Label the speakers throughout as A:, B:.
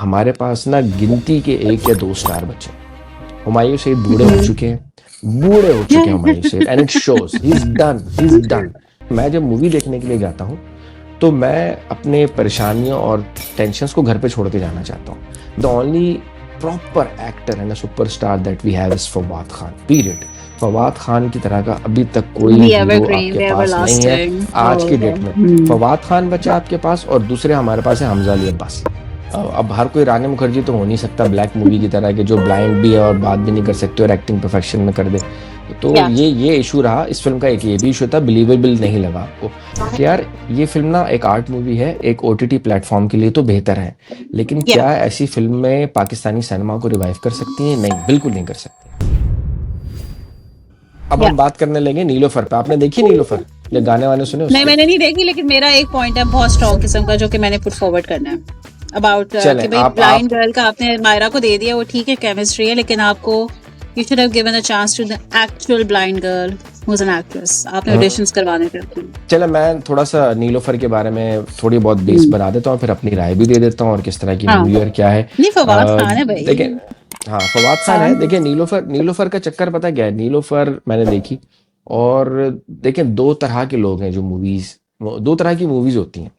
A: हमारे पास ना गिनती के 1 या 2 स्टार बचे हैं। हुमायूं सईद बूढ़े हो चुके हैं Humayun Saeed, and it shows he is done. मैं जब मूवी देखने के लिए जाता हूँ तो मैं अपने परेशानियों और टेंशन्स को घर पे छोड़ के जाना चाहता हूँ। The only proper actor and a superstar that we have is Fawad Khan, period. Fawad Khan की तरह का अभी तक कोई
B: The
A: हीरो
B: evergreen,
A: आपके
B: the
A: पास नहीं है
B: everlasting.
A: आज की
B: Oh,
A: डेट में।
B: hmm.
A: फवाद खान बचा आपके पास, और दूसरे हमारे पास है हमजा अली अब्बासी। अब हर कोई रानी मुखर्जी तो हो नहीं सकता ब्लैक मूवी की तरह के, जो ब्लाइंड भी है और बात भी नहीं कर सकते और एक्टिंग परफेक्शन में कर दे। तो
B: Yeah.
A: ये इशू रहा इस फिल्म का। एक ये भी इशू था, बिलीवेबल नहीं लगा आपको कि यार ये फिल्म ना एक आर्ट मूवी है, एक ओटीटी प्लेटफॉर्म के लिए तो बेहतर है, लेकिन
B: Yeah.
A: क्या ऐसी फिल्म में पाकिस्तानी सिनेमा को रिवाइव कर सकती है? नहीं, बिल्कुल नहीं कर सकती। अब
B: Yeah.
A: हम बात करने लगे नीलोफर पे। आपने देखी नीलोफर? ये गाने वाने सुने
B: नहीं,
A: उसके?
B: मैंने नहीं देखी, लेकिन मेरा एक पॉइंट है बहुत स्ट्रॉन्ग किस्म का जो कि मैंने पुट फॉरवर्ड करना है अबाउट
A: चलें
B: कि भाई
A: आप
B: ब्लाइंड गर्ल का आपने मायरा को दे दिया, वो ठीक है केमिस्ट्री है, लेकिन आपको you should have given a chance to the actual blind girl who is an actress. आपने ऑडिशंस करवाने थे अपने।
A: चलो मैं थोड़ा सा नीलोफर के बारे में थोड़ी बहुत बेस बना देता हूँ, फिर अपनी राय भी दे देता हूँ और किस तरह की
B: हाँ,
A: मूवी और क्या है।
B: नहीं फवाद खान है भाई।
A: देखिए, हाँ फवाद खान है। देखिए नीलोफर का चक्कर पता क्या है? नीलोफर मैंने देखी, और देखिए दो तरह के लोग हैं जो दो तरह की मूवीज होती हैं।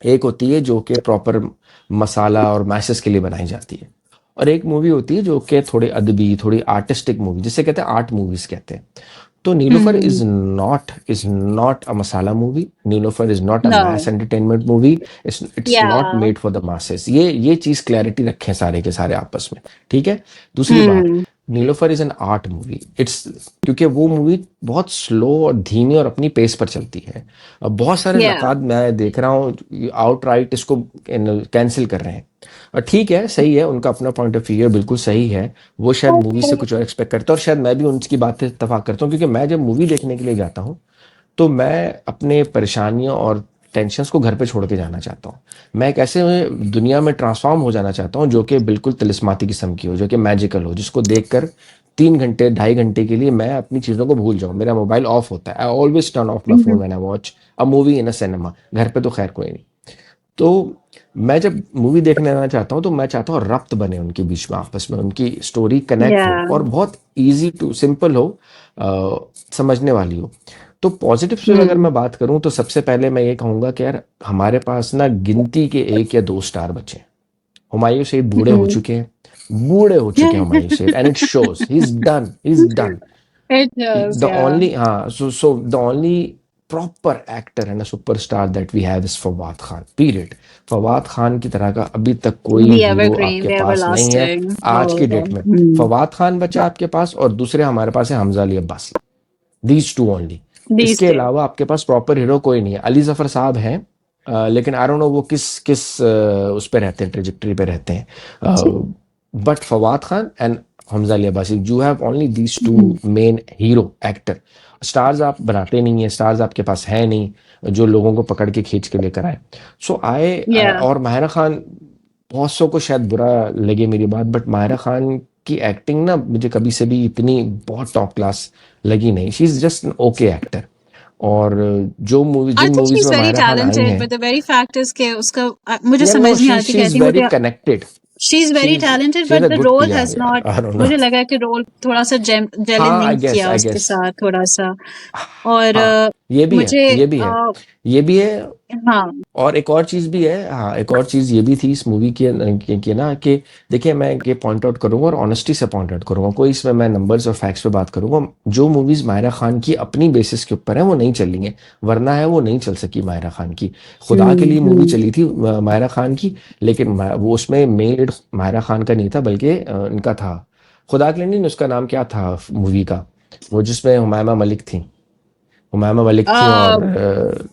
A: एक होती है जो कि प्रॉपर मसाला और मैसेज के लिए बनाई जाती है, और एक मूवी होती है जो कि थोड़ी अदबी, थोड़ी आर्टिस्टिक मूवी, जिसे कहते हैं आर्ट मूवीज कहते हैं। तो Nilofar is not a masala movie. Nilofar is not a
B: no.
A: Mass entertainment movie. It's
B: yeah.
A: Not made for the masses. ये चीज क्लैरिटी रखें सारे के सारे आपस में, ठीक है? दूसरी बात,
B: hmm.
A: Nilofar is an art movie. क्योंकि वो मूवी बहुत स्लो और धीमी और अपनी पेस पर चलती है। अब बहुत सारे
B: या।
A: नकाद मैं देख रहा हूँ आउटराइट इसको कैंसिल कर रहे हैं, और ठीक है, सही है, उनका अपना पॉइंट ऑफ व्यू है, बिल्कुल सही है। वो शायद मूवी से कुछ और एक्सपेक्ट करते हैं, और शायद मैं भी उनकी बातें इत्तेफाक करता हूँ, क्योंकि मैं जब मूवी देखने के लिए जाता हूँ तो मैं अपने परेशानियों और टेंशन्स को घर पे छोड़ के जाना चाहता हूँ। मैं एक ऐसे दुनिया में ट्रांसफॉर्म हो जाना चाहता हूँ जो कि बिल्कुल तिलिस्माती किस्म की हो, जो कि मैजिकल हो, जिसको देखकर 3 घंटे 2.5 घंटे के लिए मैं अपनी चीज़ों को भूल जाऊँ। मेरा मोबाइल ऑफ होता है। I always turn of my phone when I watch a movie in a cinema. घर पे तो खैर कोई नहीं। तो मैं जब मूवी देखने जाना चाहता हूँ तो मैं चाहता हूँ रब्त बने उनके बीच में, आपस में उनकी स्टोरी कनेक्ट
B: या।
A: हो और बहुत इजी टू सिंपल हो, समझने वाली हो। तो पॉजिटिव से अगर मैं बात करूं तो सबसे पहले मैं ये कहूंगा कि यार हमारे पास ना गिनती के 1 या 2 स्टार बचे हैं। हुमायूं सईद बूढ़े हो चुके हैं Humayun Saeed, and it shows he is done.
B: It does,
A: the
B: yeah.
A: Only हाँ so the only proper actor and a superstar that we have is Fawad Khan, period. Fawad Khan की तरह का अभी तक कोई
B: The
A: हीरो
B: evergreen,
A: आपके
B: the
A: पास नहीं है
B: everlasting.
A: आज
B: Oh,
A: की
B: okay.
A: डेट में। फवाद खान बचा आपके पास, और दूसरे हमारे पास है Hamza Ali Abbasi. These two only.
B: These
A: इसके
B: two.
A: अलावा आपके पास प्रॉपर हीरो कोई नहीं है। अली जफर साहब हैं, लेकिन आई डोंट नो वो किस किस उस पे रहते हैं, ट्रेजेक्टरी पे रहते हैं। But Fawad Khan and Hamza Ali Abbasi, you have only these two main hero actor. Stars आप बनाते नहीं है, स्टार्स आपके पास है नहीं जो लोगों को पकड़ के खींच के लेकर आए। सो आए
B: Yeah.
A: और माहिरा खान, बहुत सौ को शायद बुरा लगे मेरी बात, बट माहिरा खान की एक्टिंग ना मुझे कभी से भी इतनी बहुत टॉप क्लास लगी नहीं। She is just an okay actor. और
B: I
A: जिन
B: think
A: मूवीज
B: she's
A: में
B: very
A: माहिरा खान आई
B: talented,
A: हैं,
B: but the very fact is कि उसका मुझे
A: या
B: समझ
A: नो
B: नहीं आती
A: शी इज
B: कैसे
A: वेरी
B: मुझे।
A: Connected.
B: She's
A: she
B: very
A: is
B: talented,
A: she is
B: but
A: a
B: the
A: good
B: role
A: PR
B: has
A: यार,
B: not.
A: I don't know.
B: मुझे लगा कि रोल थोड़ा सा जेल
A: हाँ,
B: नहीं किया
A: आई
B: उसके
A: गेस
B: साथ थोड़ा सा। और
A: हाँ, ये भी है,
B: मुझे
A: ये भी है, ये भी है।
B: हाँ।
A: और एक और चीज भी है, हाँ एक और चीज ये भी थी इस मूवी की ना, कि देखिए मैं ये पॉइंट आउट करूंगा और ऑनेस्टी से पॉइंट आउट करूंगा, कोई इसमें मैं नंबर्स और फैक्ट्स पे बात करूंगा। जो मूवीज माहिरा खान की अपनी बेसिस के ऊपर है वो नहीं चली हैं, वरना है वो नहीं चल सकी माहिरा खान की। खुदा के लिए मूवी चली थी माहिरा खान की, लेकिन वो उसमें मेन लीड माहिरा खान का नहीं था, बल्कि इनका था। खुदा के लिए नहीं, उसका नाम क्या था मूवी का, वो जिसमें हुमायमा मलिक थी। हुमायमा मलिक थी और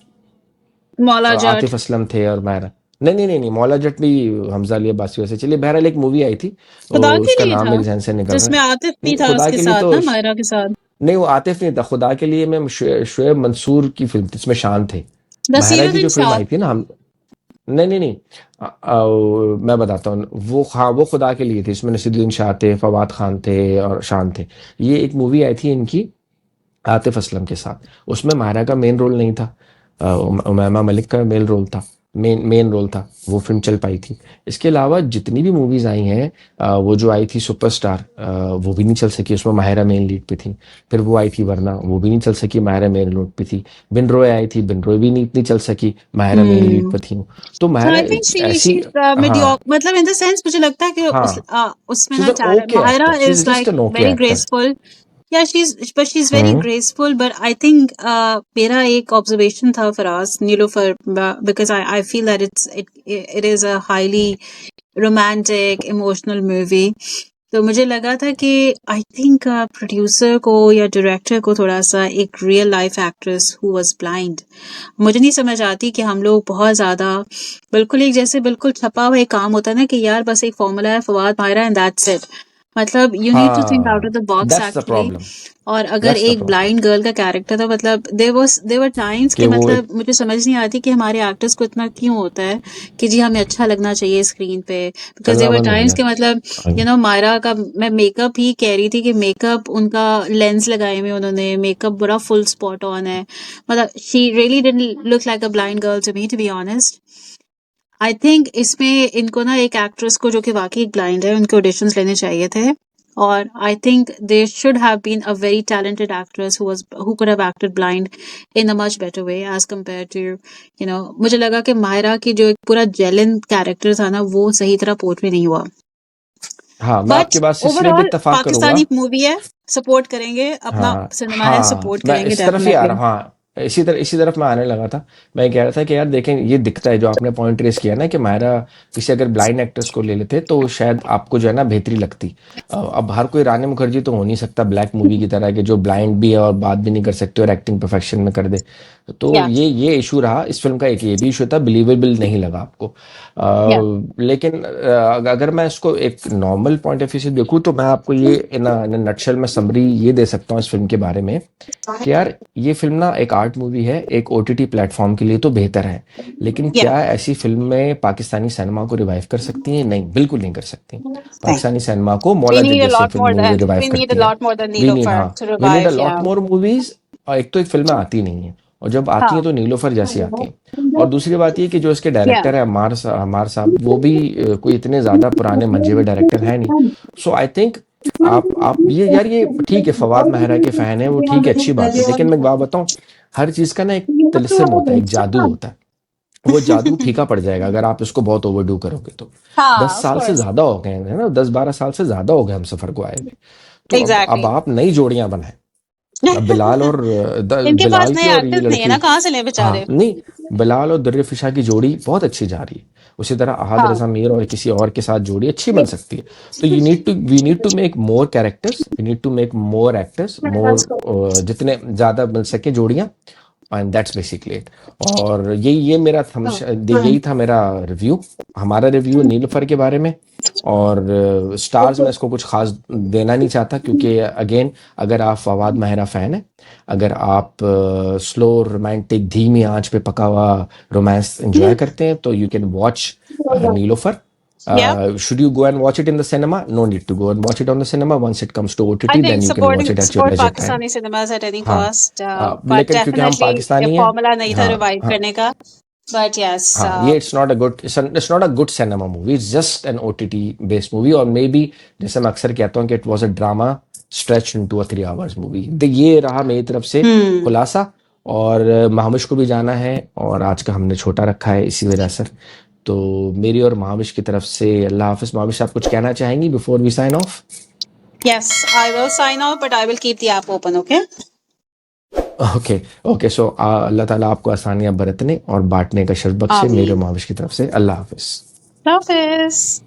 B: मौला जट।
A: आतिफ असलम थे और मायरा। नहीं, मौला जट भी हमजा अली अब्बासी वैसे। चलिए बहरहाल एक मूवी आई थी,
B: खुदा के
A: उसका
B: लिए
A: नाम
B: था
A: मेरे जहन से निकल रहा
B: जिसमें आतिफ
A: है।
B: भी था
A: खुदा
B: उसके
A: के लिए
B: साथ
A: तो
B: ना, मायरा के साथ।
A: नहीं, वो आतिफ नहीं था। खुदा के लिए में शुएब मंसूर की फिल्म थी, इसमें शान थे। मायरा की
B: नसीरुद्दीन
A: जो फिल्म
B: शाह।
A: आई थी ना, हम नहीं, मैं बताता हूँ। वो हाँ, वो खुदा के लिए थी, इसमें नसीरुद्दीन शाह थे, फवाद खान थे और शान थे। ये एक मूवी आई थी इनकी आतिफ असलम के साथ, उसमें मायरा का मेन रोल नहीं था, उमैमा मलिक का मेन रोल था। मेन रोल था, वो फिल्म चल पाई थी। इसके अलावा जितनी भी मूवीज आई हैं, वो जो आई थी सुपरस्टार, वो भी नहीं चल सकी, उसमें माहिरा मेन लीड पे थी। फिर वो आई थी वरना, वो भी नहीं चल सकी, माहिरा मेन लीड पे थी। बिन रॉय आई थी, बिन रॉय भी नहीं इतनी चल सकी, माहिरा मेन लीड
B: हम्म।
A: पे थी। तो
B: So
A: माहिरा
B: I think
A: ऐसी,
B: she's
A: हाँ
B: mediocre, मतलब in the sense मुझे लगता है कि
A: हाँ,
B: उसमें
A: शी इज
B: ना
A: an
B: talent,
A: okay
B: Mahira
A: actor, she
B: is
A: is just
B: like
A: an okay
B: very
A: actor.
B: graceful. Yeah, she's very
A: hmm.
B: graceful, but I think मेरा एक observation था Faraz Nilofar, because I feel that it is a highly romantic emotional movie. तो मुझे लगा था कि I think producer को या डायरेक्टर को थोड़ा सा एक real life actress who was blind, मुझे नहीं समझ आती कि हम लोग बहुत ज्यादा बिल्कुल एक जैसे बिल्कुल छपा हुआ एक काम होता है ना कि यार बस एक फॉर्मूला है Fawad Mahira and that's it, मतलब you need to think out of the
A: हाँ,
B: box
A: that's the
B: actually.
A: Problem,
B: और अगर
A: दैट्स द
B: एक
A: प्रॉब्लम
B: ब्लाइंड गर्ल का कैरेक्टर था, मतलब देवर टाइम्स
A: कि
B: कि
A: वो एक,
B: मतलब मुझे समझ नहीं आती कि हमारे एक्टर्स को इतना क्यों होता है कि जी हमें अच्छा लगना चाहिए स्क्रीन पे, बिकॉज
A: चलना
B: देवर
A: बंद हो
B: टाइम्स
A: गया।
B: के मतलब
A: हाँ,
B: मायरा का मैं मेकअप ही कह रही थी कि मेकअप उनका लेंस लगाए हुए उन्होंने, मेकअप बड़ा फुल स्पॉट ऑन है, मतलब she really didn't look like a blind girl to me, to be honest. I think इसमें इनको ना एक एक्ट्रेस को जो कि वाकई ब्लाइंड है उनके ऑडिशंस लेने चाहिए थे, और I think there should have been a very talented actress who could have acted blind in a much better way as compare to मुझे लगा कि मायरा की जो एक पूरा जेलन कैरेक्टर था ना वो सही तरह पोर्ट्रे नहीं हुआ।
A: हाँ, मैं
B: बट
A: आपकी बात से इसलिए भी
B: ओवरऑल
A: इत्तेफाक करूंगा।
B: पाकिस्तानी मूवी है, सपोर्ट करेंगे, अपना
A: हाँ
B: सिनेमा है,
A: हाँ,
B: सपोर्ट
A: मैं
B: करेंगे
A: इस तरफ ही आ
B: डेफिनेटली।
A: रहा हूँ, हाँ, इसी तरफ मैं आने लगा था। मैं कह रहा था कि यार देखें, ये दिखता है जो आपने पॉइंट रेस किया ना कि मायरा किसी अगर ब्लाइंड एक्ट्रेस को ले लेते तो शायद आपको जो है ना बेहतरी लगती। अब हर कोई रानी मुखर्जी तो हो नहीं सकता ब्लैक मूवी की तरह, कि जो ब्लाइंड भी है और बात भी नहीं कर सकते और एक्टिंग परफेक्शन में कर दे। तो
B: या
A: ये इशू रहा इस फिल्म का, एक ये भी इशू था, बिलीवेबल नहीं लगा आपको।
B: या
A: लेकिन अगर मैं इसको एक नॉर्मल पॉइंट ऑफ व्यू से देखूँ तो मैं आपको ये इन नटशेल में समरी ये दे सकता हूँ इस फिल्म के बारे में, कि यार ये फिल्म ना एक आर्ट मूवी है, एक ओटीटी प्लेटफॉर्म के लिए तो बेहतर है, लेकिन
B: या
A: क्या ऐसी फिल्में पाकिस्तानी सिनेमा को रिवाइव कर सकती हैं? नहीं, बिल्कुल नहीं कर सकती।
B: नहीं,
A: पाकिस्तानी सिनेमा को
B: we
A: मौला
B: need a
A: जैसे
B: lot
A: film
B: more
A: movie
B: than
A: revive
B: we need
A: करती
B: a
A: हैं।
B: lot more than
A: we need,
B: Niloufar
A: हाँ,
B: to
A: we need a
B: revive,
A: lot
B: yeah.
A: More movies. और एक तो एक फिल्में आती नहीं है, और जब आती हैं
B: हाँ,
A: तो नीलोफर जैसी आती हैं। और दूसरी बात ये कि जो इसके
B: yeah.
A: डायरेक्टर है अमार साहब, वो भी कोई इतने ज़्यादा पुराने मंजे हुए डायरेक्टर है नहीं। सो आई थिंक आप ये यार, ये ठीक है, फवाद महरा के फ़ैन है वो, ठीक है, अच्छी बात है, लेकिन मैं एक बात बताऊँ, हर चीज़ का ना एक तिलिस्म होता है, एक जादू होता है। वो जादू फीका पड़ जाएगा अगर आप इसको बहुत ओवरडू करोगे तो। दस
B: हाँ, of
A: साल से
B: course.
A: ज़्यादा हो गए हैं ना, 10-12 साल से ज़्यादा हो गए हम सफ़र को आए हुए। तो अब
B: Exactly.
A: आप नई जोड़ियां बनाएं। अब बिलाल और
B: इनके पास
A: बिलाल
B: नए
A: की और ये
B: एक्टर्स नहीं है
A: लड़की,
B: ना, कहाँ से ले
A: हाँ
B: बेचारे।
A: नहीं, बिलाल और दुर्र फिशा की जोड़ी बहुत अच्छी जा रही है। उसी तरह अहाद
B: हाँ,
A: रजा मीर और किसी और के साथ जोड़ी अच्छी बन सकती है। तो we need to make more characters, we need to make more actors, more, जितने ज़्यादा बन सके जोड़ियाँ, एंड दैट्स बेसिकली इट। और ये मेरा यही था मेरा रिव्यू, हमारा रिव्यू नीलूफर के बारे में। और स्टार्स में इसको कुछ खास देना नहीं चाहता, क्योंकि अगेन, अगर आप फवाद महरा फैन है, अगर आप स्लो रोमांटिक धीमी आंच पे पका हुआ रोमांस एंजॉय करते हैं, तो you can watch Niloufar.
B: yeah.
A: Should you go and watch it in the cinema? No need to go and watch it on the cinema. Once it comes to
B: I
A: OTT,
B: think
A: then you can watch it at your
B: support
A: leisure time.
B: Pakistani cinemas at any
A: हाँ,
B: cost, but
A: लेकिन क्योंकि हम
B: definitely ये
A: पाकिस्तानी हैं,
B: formula नहीं था
A: हाँ
B: revive
A: हाँ
B: करने का, but yes,
A: हाँ, ये it's not a good cinema movie, it's just an OTT based movie. और मे बी, जैसे मैं अक्सर कहता हूँ, कि it was a drama stretch into a 3 hours movie. ये रहा मेरी तरफ से
B: हम्म,
A: खुलासा। और महाविश को भी जाना है, और आज का हमने छोटा रखा है इसी वजह से। तो मेरी और महाविश की तरफ से अल्लाह हाफिज। महाविश, आप कुछ कहना चाहेंगी before we sign off?
B: yes, I will sign off, but I will keep the app open, okay?
A: Okay, okay, so अल्लाह ताला आपको आसानियां बरतने और बांटने का शर्फ बख्शे, मेरे
B: आमीन।
A: और महाविश की तरफ से अल्लाह हाफिज।
B: Hafiz.